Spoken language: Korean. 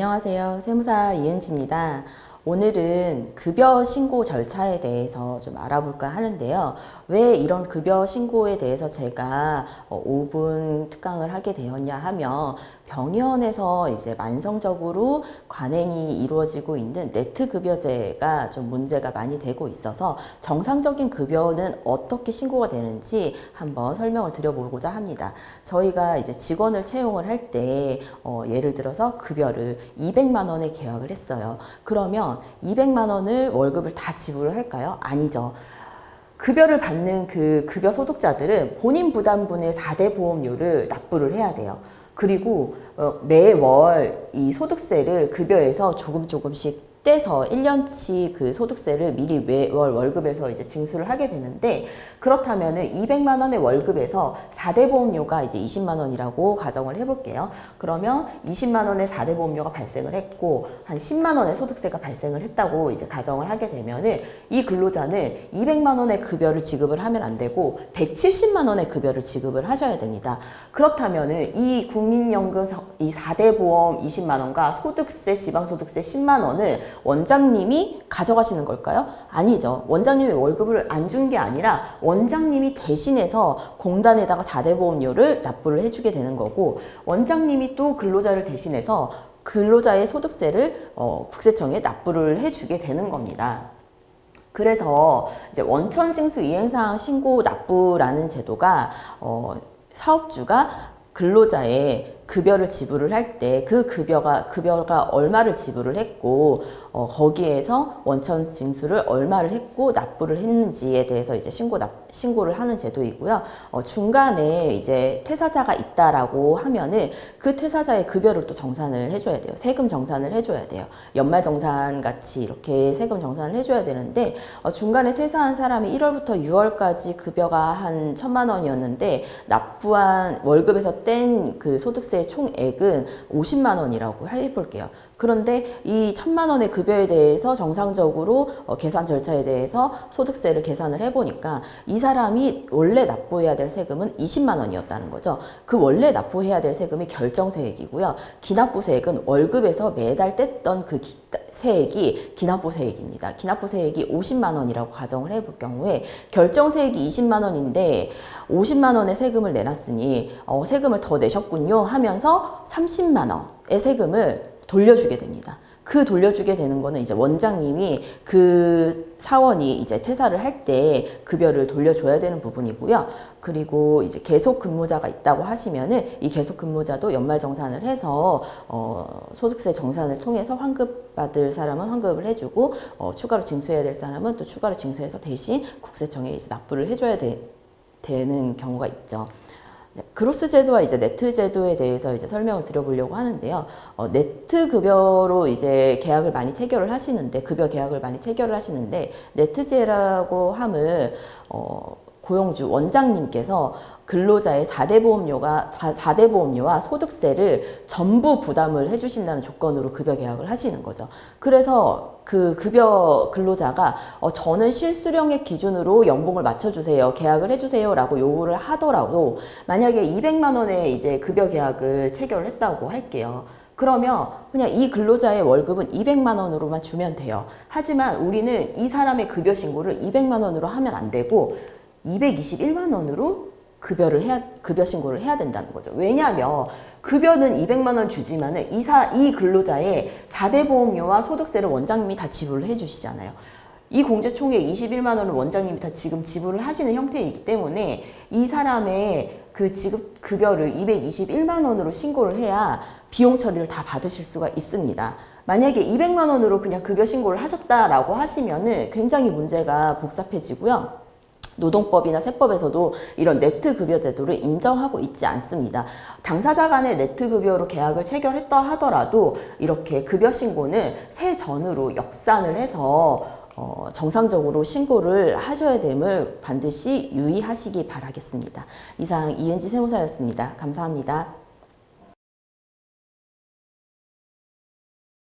안녕하세요. 세무사 이은지입니다. 오늘은 급여 신고 절차에 대해서 좀 알아볼까 하는데요. 왜 이런 급여 신고에 대해서 제가 5분 특강을 하게 되었냐 하면 병원에서 이제 만성적으로 관행이 이루어지고 있는 네트 급여제가 좀 문제가 많이 되고 있어서 정상적인 급여는 어떻게 신고가 되는지 한번 설명을 드려보고자 합니다. 저희가 이제 직원을 채용을 할 때 예를 들어서 급여를 200만 원에 계약을 했어요. 그러면 200만 원을 월급을 다 지불을 할까요? 아니죠. 급여를 받는 그 급여 소득자들은 본인 부담분의 4대 보험료를 납부를 해야 돼요. 그리고 매월 이 소득세를 급여에서 조금씩 떼서 1년치 그 소득세를 미리 매월 월급에서 이제 징수를 하게 되는데, 그렇다면은 200만 원의 월급에서 4대 보험료가 이제 20만 원이라고 가정을 해볼게요. 그러면 20만 원의 4대 보험료가 발생을 했고 한 10만 원의 소득세가 발생을 했다고 이제 가정을 하게 되면은 이 근로자는 200만 원의 급여를 지급을 하면 안 되고 170만 원의 급여를 지급을 하셔야 됩니다. 그렇다면은 이 국민연금 이 4대 보험 20만 원과 소득세, 지방소득세 10만 원을 원장님이 가져가시는 걸까요? 아니죠. 원장님이 월급을 안 준 게 아니라 원장님이 대신해서 공단에다가 4대 보험료를 납부를 해주게 되는 거고, 원장님이 또 근로자를 대신해서 근로자의 소득세를 국세청에 납부를 해주게 되는 겁니다. 그래서 이제 원천징수 이행사항 신고 납부라는 제도가 사업주가 근로자의 급여를 지불을 할 때 그 급여가 얼마를 지불을 했고 거기에서 원천 징수를 얼마를 했고 납부를 했는지에 대해서 이제 신고를 하는 제도이고요. 중간에 이제 퇴사자가 있다라고 하면은 그 퇴사자의 급여를 또 정산을 해줘야 돼요. 세금 정산을 해줘야 돼요. 연말 정산 같이 이렇게 세금 정산을 해줘야 되는데, 중간에 퇴사한 사람이 1월부터 6월까지 급여가 한 1,000만 원이었는데 납부한 월급에서 뗀 그 소득세 총액은 50만 원이라고 해볼게요. 그런데 이 1,000만 원의 급여에 대해서 정상적으로 계산 절차에 대해서 소득세를 계산을 해보니까 이 사람이 원래 납부해야 될 세금은 20만 원이었다는 거죠. 그 원래 납부해야 될 세금이 결정세액이고요. 기납부세액은 월급에서 매달 뗐던 그 세액이 기납부세액입니다. 기납부세액이 50만 원이라고 가정을 해볼 경우에 결정세액이 20만 원인데 50만 원의 세금을 내놨으니 세금을 더 내셨군요 하면서 30만 원의 세금을 돌려주게 됩니다. 그 돌려주게 되는 거는 이제 원장님이 그 사원이 이제 퇴사를 할 때 급여를 돌려줘야 되는 부분이고요. 그리고 이제 계속 근무자가 있다고 하시면은 이 계속 근무자도 연말 정산을 해서 소득세 정산을 통해서 환급 받을 사람은 환급을 해주고 추가로 징수해야 될 사람은 또 추가로 징수해서 대신 국세청에 이제 납부를 해줘야 되는 경우가 있죠. 그로스 제도와 이제 네트 제도에 대해서 이제 설명을 드려보려고 하는데요. 네트 급여로 이제 계약을 많이 체결을 하시는데, 급여 계약을 많이 체결을 하시는데, 네트제라고 함을 고용주 원장님께서 근로자의 4대 보험료와 소득세를 전부 부담을 해주신다는 조건으로 급여 계약을 하시는 거죠. 그래서 그 급여 근로자가 저는 실수령액 기준으로 연봉을 맞춰주세요, 계약을 해주세요 라고 요구를 하더라도, 만약에 200만 원의 이제 급여 계약을 체결을 했다고 할게요. 그러면 그냥 이 근로자의 월급은 200만 원으로만 주면 돼요. 하지만 우리는 이 사람의 급여 신고를 200만 원으로 하면 안 되고 221만 원으로 급여 신고를 해야 된다는 거죠. 왜냐하면 급여는 200만 원 주지만은 이 근로자의 4대 보험료와 소득세를 원장님이 다 지불을 해주시잖아요. 이 공제총액 21만 원을 원장님이 다 지금 지불을 하시는 형태이기 때문에 이 사람의 그 지급 급여를 221만 원으로 신고를 해야 비용 처리를 다 받으실 수가 있습니다. 만약에 200만 원으로 그냥 급여 신고를 하셨다라고 하시면은 굉장히 문제가 복잡해지고요. 노동법이나 세법에서도 이런 네트 급여 제도를 인정하고 있지 않습니다. 당사자 간의 네트 급여로 계약을 체결했다 하더라도 이렇게 급여 신고는 세전으로 역산을 해서 정상적으로 신고를 하셔야 됨을 반드시 유의하시기 바라겠습니다. 이상 이은지 세무사였습니다. 감사합니다.